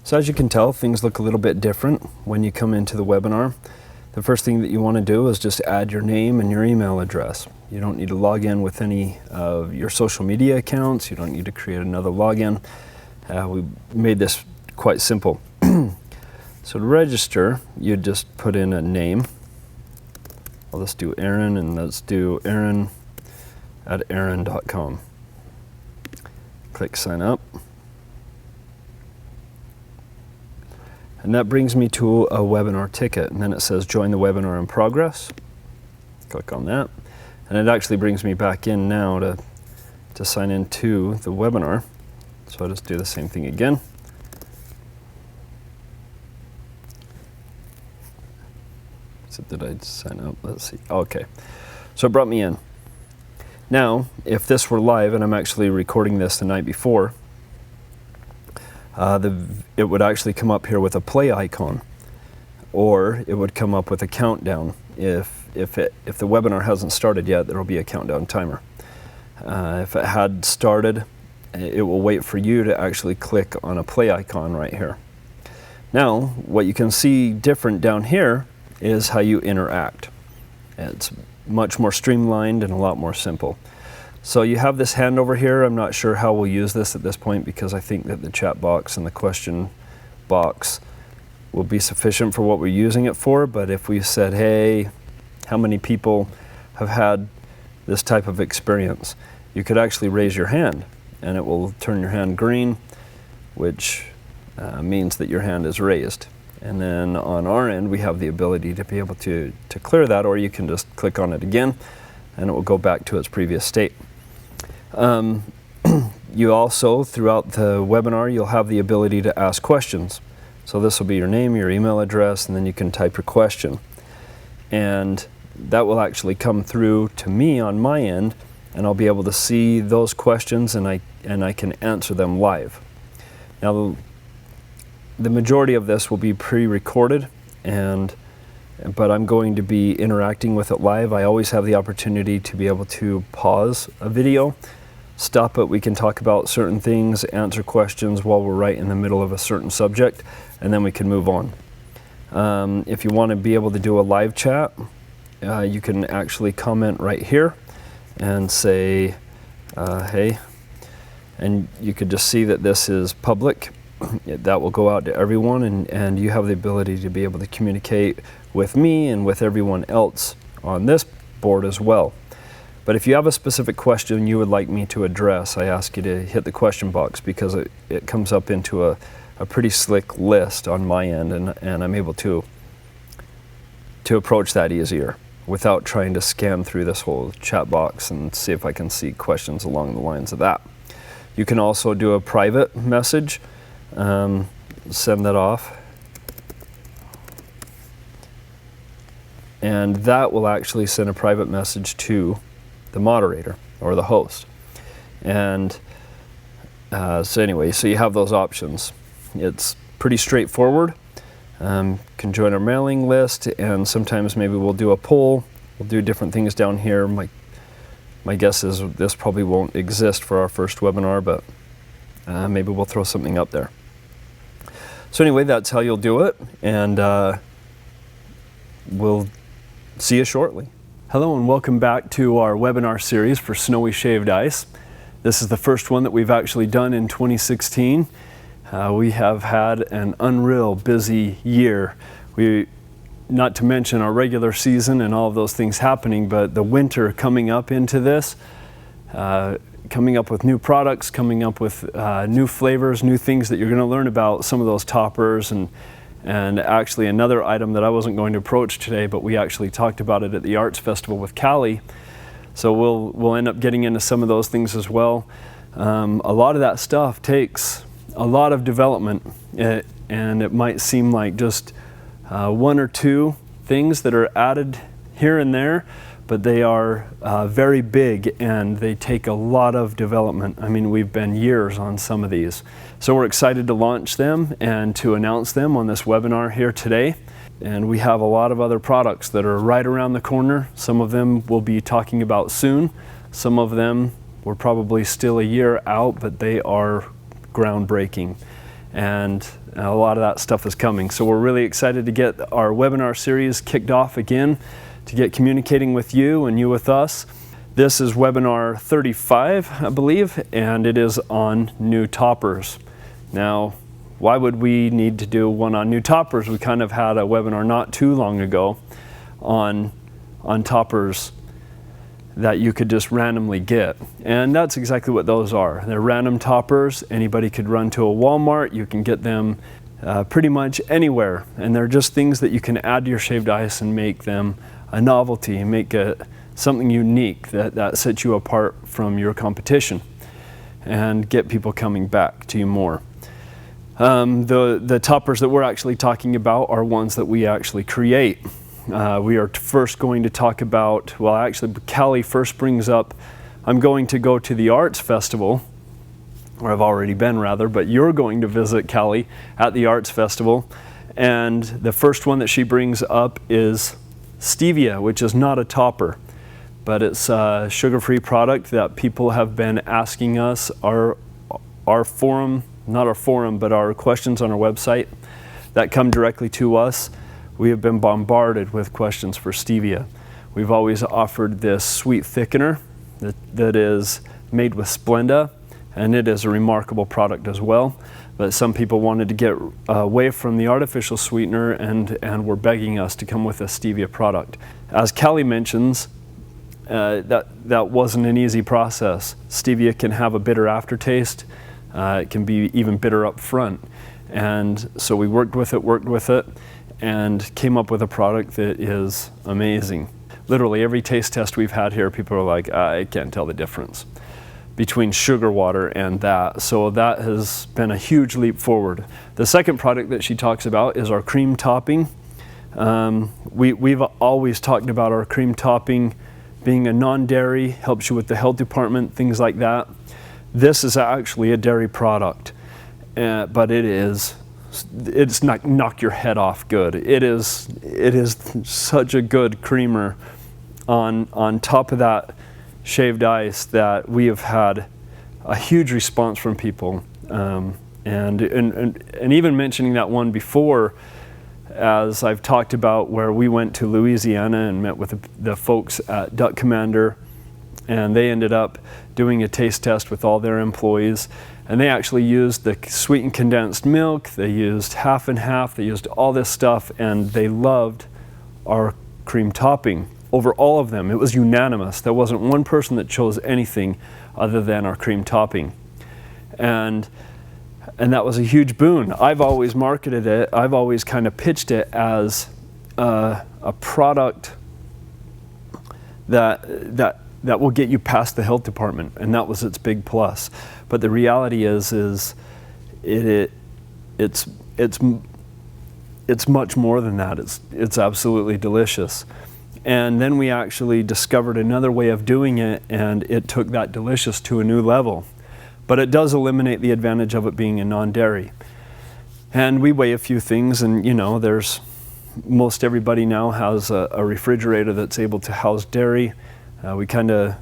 So as you can tell, things look a little bit different when you come into the webinar. The first thing that you want to do is just add your name and your email address. You don't need to log in with any of your social media accounts. You don't need to create another login. We made this quite simple. So to register, you just put in a name. I'll just do Aaron, and let's do aaron@aaron.com. Click sign up. And that brings me to a webinar ticket, and then it says join the webinar in progress. Click on that. And it actually brings me back in now to sign into the webinar. So I'll just do the same thing again. So did I sign up? Let's see. Okay. So it brought me in. Now, if this were live, and I'm actually recording this the night before, it would actually come up here with a play icon, or it would come up with a countdown. If the webinar hasn't started yet, there will be a countdown timer. If it had started, it will wait for you to actually click on a play icon right here. Now, what you can see different down here is how you interact. It's much more streamlined and a lot more simple. So you have this hand over here. I'm not sure how we'll use this at this point, because I think that the chat box and the question box will be sufficient for what we're using it for. But if we said, hey, how many people have had this type of experience, you could actually raise your hand, and it will turn your hand green, which means that your hand is raised. And then on our end, we have the ability to be able to clear that, or you can just click on it again and it will go back to its previous state. You also, throughout the webinar, you'll have the ability to ask questions. So this will be your name, your email address, and then you can type your question. And that will actually come through to me on my end, and I'll be able to see those questions, and I can answer them live. Now, the majority of this will be pre-recorded, but I'm going to be interacting with it live. I always have the opportunity to be able to pause a video, stop it, we can talk about certain things, answer questions while we're right in the middle of a certain subject, and then we can move on. If you want to be able to do a live chat, you can actually comment right here and say, hey, and you could just see that this is public. That will go out to everyone, and you have the ability to be able to communicate with me and with everyone else on this board as well. But if you have a specific question you would like me to address, I ask you to hit the question box, because it comes up into a pretty slick list on my end, and I'm able to approach that easier without trying to scan through this whole chat box and see if I can see questions along the lines of that. You can also do a private message. Send that off, and that will actually send a private message to the moderator or the host. And so anyway, so you have those options. It's pretty straightforward. Can join our mailing list, and sometimes maybe we'll do a poll. We'll do different things down here. My guess is this probably won't exist for our first webinar, but maybe we'll throw something up there. So anyway, that's how you'll do it, and we'll see you shortly. Hello and welcome back to our webinar series for Snowie Shaved Ice. This is the first one that we've actually done in 2016. We have had an unreal busy year. Not to mention our regular season and all of those things happening, but the winter coming up into this, coming up with new products, coming up with new flavors, new things that you're going to learn about, some of those toppers, and actually another item that I wasn't going to approach today, but we actually talked about it at the Arts Festival with Callie. So we'll end up getting into some of those things as well. A lot of that stuff takes a lot of development, and it might seem like just one or two things that are added here and there, but they are very big, and they take a lot of development. I mean, we've been years on some of these. So we're excited to launch them and to announce them on this webinar here today. And we have a lot of other products that are right around the corner. Some of them we'll be talking about soon. Some of them we're probably still a year out, but they are groundbreaking. and a lot of that stuff is coming. So we're really excited to get our webinar series kicked off again, to get communicating with you and you with us. This is webinar 35, I believe, and it is on new toppers. Now, why would we need to do one on new toppers? We kind of had a webinar not too long ago on toppers that you could just randomly get. And that's exactly what those are. They're random toppers. Anybody could run to a Walmart. You can get them pretty much anywhere. And they're just things that you can add to your shaved ice and make them a novelty, make it something unique that sets you apart from your competition and get people coming back to you more. The toppers that we're actually talking about are ones that we actually create. We are first going to talk about, well, actually, Callie first brings up, I'm going to go to the arts festival, or I've already been rather, but you're going to visit Callie at the arts festival. And the first one that she brings up is Stevia, which is not a topper, but it's a sugar-free product that people have been asking us, our forum, not our forum, but our questions on our website that come directly to us. We have been bombarded with questions for stevia. We've always offered this sweet thickener that is made with Splenda, and it is a remarkable product as well. But some people wanted to get away from the artificial sweetener and were begging us to come with a stevia product. As Callie mentions, that wasn't an easy process. Stevia can have a bitter aftertaste. It can be even bitter up front. And so we worked with it, and came up with a product that is amazing. Literally every taste test we've had here, people are like, I can't tell the difference between sugar water and that. So that has been a huge leap forward. The second product that she talks about is our cream topping. We've always talked about our cream topping being a non-dairy, helps you with the health department, things like that. This is actually a dairy product, but it's not knock your head off good. It is such a good creamer on top of that shaved ice that we have had a huge response from people. And even mentioning that one before, as I've talked about, where we went to Louisiana and met with the folks at Duck Commander, and they ended up doing a taste test with all their employees. And they actually used the sweetened condensed milk, they used half and half, they used all this stuff, and they loved our cream topping over all of them. It was unanimous. There wasn't one person that chose anything other than our cream topping. And that was a huge boon. I've always marketed it, I've always kind of pitched it as a product that will get you past the health department, and that was its big plus. But the reality is it's much more than that. It's absolutely delicious. And then we actually discovered another way of doing it, and it took that delicious to a new level. But it does eliminate the advantage of it being a non-dairy. And we weigh a few things, and most everybody now has a refrigerator that's able to house dairy. We kind of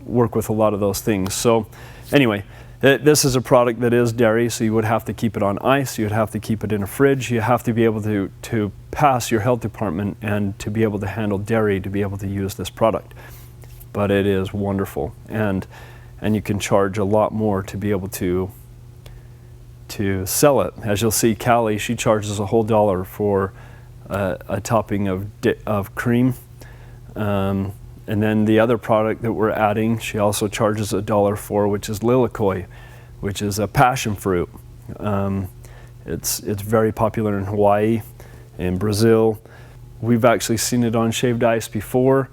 work with a lot of those things. So anyway, this is a product that is dairy, so you would have to keep it on ice, you would have to keep it in a fridge, you have to be able to pass your health department and to be able to handle dairy to be able to use this product. But it is wonderful, and you can charge a lot more to be able to sell it. As you'll see, Callie, she charges a whole $1 for a topping of cream. And then the other product that we're adding, she also charges $1 for, which is Lilikoi, which is a passion fruit. It's very popular in Hawaii, in Brazil. We've actually seen it on shaved ice before,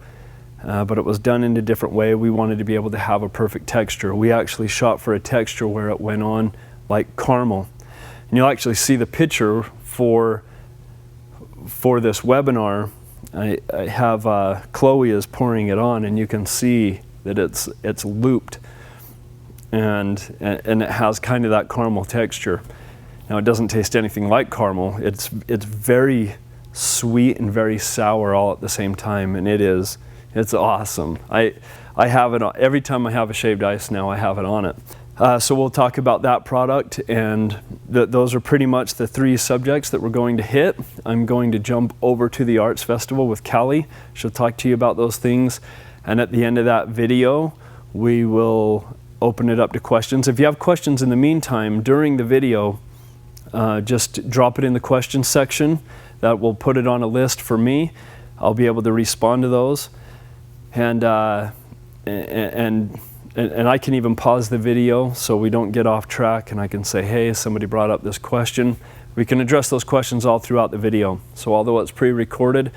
but it was done in a different way. We wanted to be able to have a perfect texture. We actually shot for a texture where it went on like caramel. And you'll actually see the picture for this webinar. I have Chloe is pouring it on, and you can see that it's looped, and it has kind of that caramel texture. Now it doesn't taste anything like caramel. It's very sweet and very sour all at the same time, and it's awesome. I have it on, every time I have a shaved ice now. I have it on it. So we'll talk about that product, and those are pretty much the 3 subjects that we're going to hit. I'm going to jump over to the Arts Festival with Callie. She'll talk to you about those things. And at the end of that video, we will open it up to questions. If you have questions in the meantime, during the video, just drop it in the question section. That will put it on a list for me. I'll be able to respond to those. And I can even pause the video so we don't get off track, and I can say, hey, somebody brought up this question. We can address those questions all throughout the video. So although it's pre-recorded,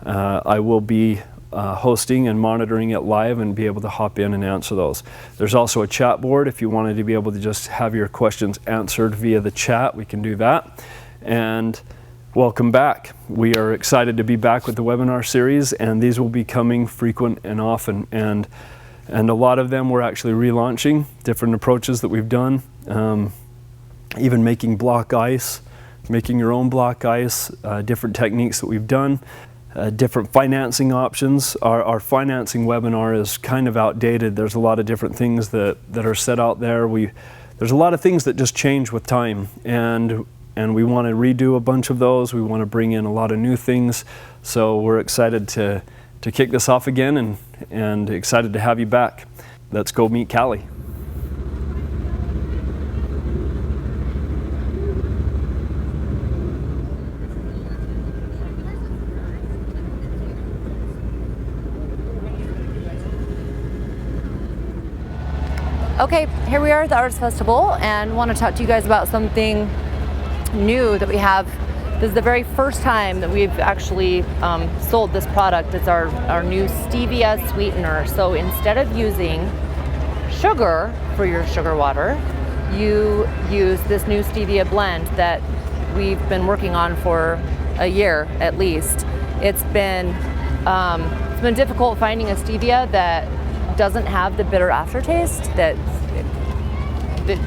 I will be hosting and monitoring it live and be able to hop in and answer those. There's also a chat board if you wanted to be able to just have your questions answered via the chat. We can do that. And welcome back. We are excited to be back with the webinar series, and these will be coming frequent and often. And a lot of them we're actually relaunching, different approaches that we've done, even making block ice, making your own block ice, different techniques that we've done, different financing options. Our financing webinar is kind of outdated. There's a lot of different things that are set out there. There's a lot of things that just change with time, and we want to redo a bunch of those. We want to bring in a lot of new things. So we're excited to kick this off again, and excited to have you back. Let's go meet Callie. Okay, here we are at the Arts Festival, and want to talk to you guys about something new that we have. This is the very first time that we've actually sold this product. It's our new Stevia Sweetener. So instead of using sugar for your sugar water, you use this new Stevia blend that we've been working on for a year at least. It's been difficult finding a Stevia that doesn't have the bitter aftertaste that the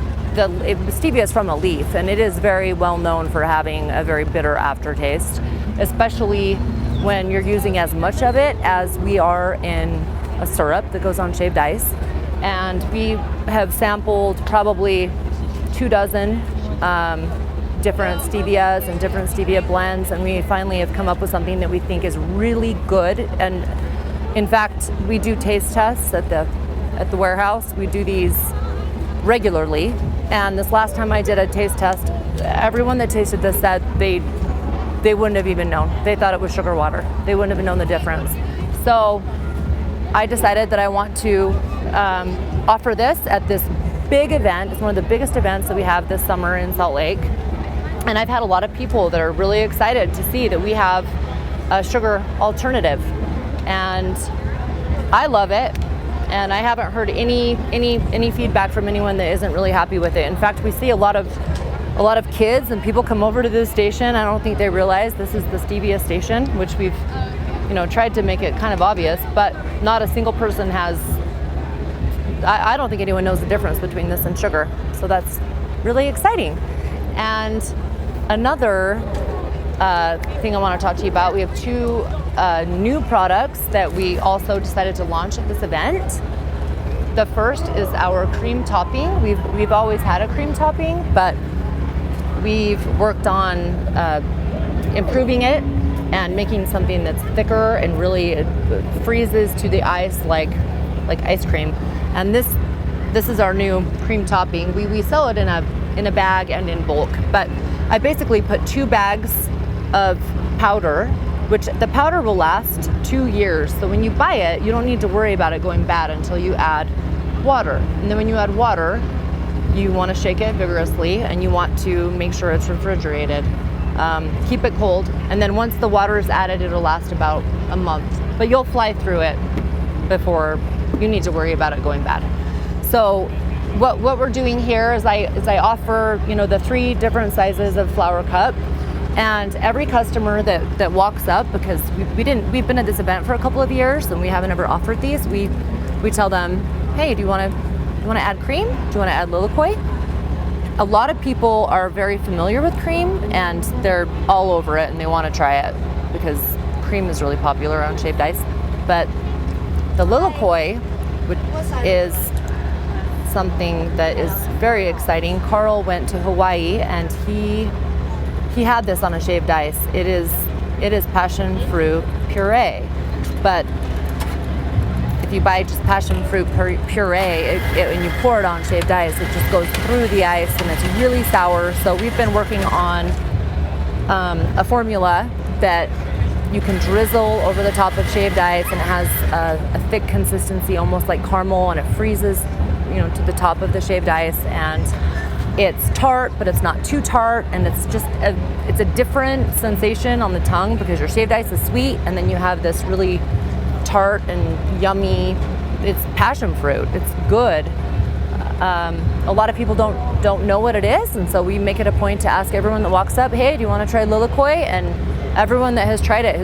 stevia is from a leaf, and it is very well known for having a very bitter aftertaste, especially when you're using as much of it as we are in a syrup that goes on shaved ice. And we have sampled probably 24 different stevias and different stevia blends, and we finally have come up with something that we think is really good. And in fact, we do taste tests at the warehouse. We do these regularly, and this last time I did a taste test, everyone that tasted this said they wouldn't have even known. They thought it was sugar water. They wouldn't have known the difference. So I decided that I want to offer this at this big event. It's one of the biggest events that we have this summer in Salt Lake, and I've had a lot of people that are really excited to see that we have a sugar alternative, and I love it. And I haven't heard any feedback from anyone that isn't really happy with it. In fact, we see a lot of kids and people come over to this station. I don't think they realize this is the Stevia station, which we've tried to make it kind of obvious, but not a single person has. I don't think anyone knows the difference between this and sugar. So that's really exciting. And another thing I want to talk to you about, we have 2 new products that we also decided to launch at this event. The first is our cream topping. We've always had a cream topping, but we've worked on improving it and making something that's thicker and really freezes to the ice like ice cream. And this is our new cream topping. We sell it in a bag and in bulk, but I basically put 2 bags of powder, which the powder will last 2 years. So when you buy it, you don't need to worry about it going bad until you add water. And then when you add water, you want to shake it vigorously, and you want to make sure it's refrigerated. Keep it cold, and then once the water is added, it'll last about a month. But you'll fly through it before you need to worry about it going bad. So what we're doing here is I offer the 3 different sizes of flower cup. And every customer that walks up, because we've been at this event for a couple of years and we haven't ever offered these, we tell them, hey, do you want to add cream? Do you want to add Lilikoi? A lot of people are very familiar with cream and they're all over it and they want to try it because cream is really popular on shaved ice. But the Lilikoi is something that is very exciting. Carl went to Hawaii and he had this on a shaved ice. It is passion fruit puree, but if you buy just passion fruit puree and you pour it on shaved ice, it just goes through the ice and it's really sour. So we've been working on a formula that you can drizzle over the top of shaved ice, and it has a thick consistency, almost like caramel, and it freezes, to the top of the shaved ice, and it's tart, but it's not too tart, and it's just it's a different sensation on the tongue because your shaved ice is sweet, and then you have this really tart and yummy. It's passion fruit. It's good. A lot of people don't know what it is, and so we make it a point to ask everyone that walks up, hey, do you want to try Lilikoi? And everyone that has tried it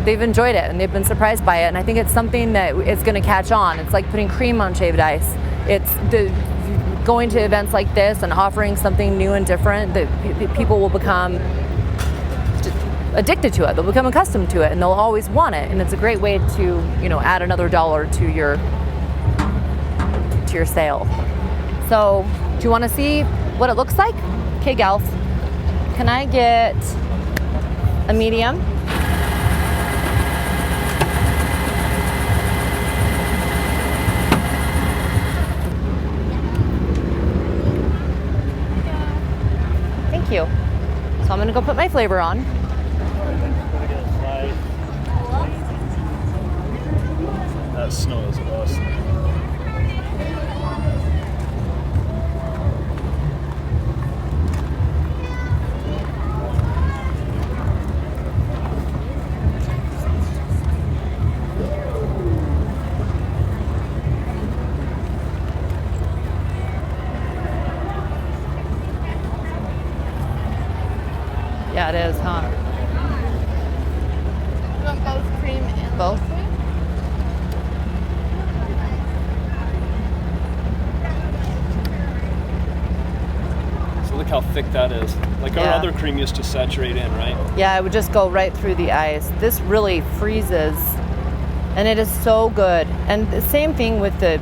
they've enjoyed it and they've been surprised by it. And I think it's something that is going to catch on. It's like putting cream on shaved ice. It's going to events like this and offering something new and different that people will become addicted to it. They'll become accustomed to it and they'll always want it. And it's a great way to, add another dollar to your sale. So, do you want to see what it looks like? Okay, gals. Can I get a medium? Thank you. So I'm gonna go put my flavor on. That snow is awesome. Yeah, it is, huh? You want both cream and Both? So look how thick that is. Like our Yeah. other cream used to saturate in, right? Yeah, it would just go right through the ice. This really freezes, and it is so good. And the same thing with the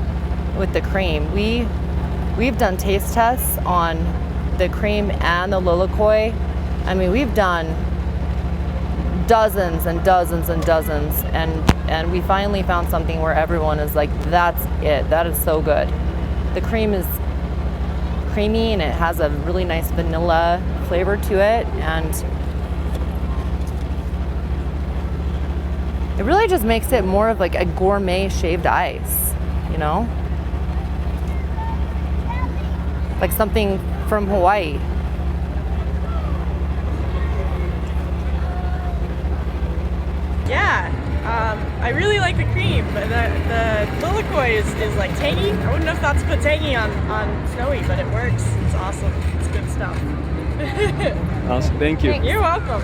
cream. We've done taste tests on the cream and the Lilikoi. I mean, we've done dozens and dozens and dozens, and we finally found something where everyone is like, that's it. That is so good. The cream is creamy and it has a really nice vanilla flavor to it, and it really just makes it more of like a gourmet shaved ice, like something from Hawaii. Yeah, I really like the cream, but the Lilikoi is like tangy. I wouldn't know if that's put tangy on Snowy, but it works. It's awesome. It's good stuff. Awesome. Thank you. You're welcome.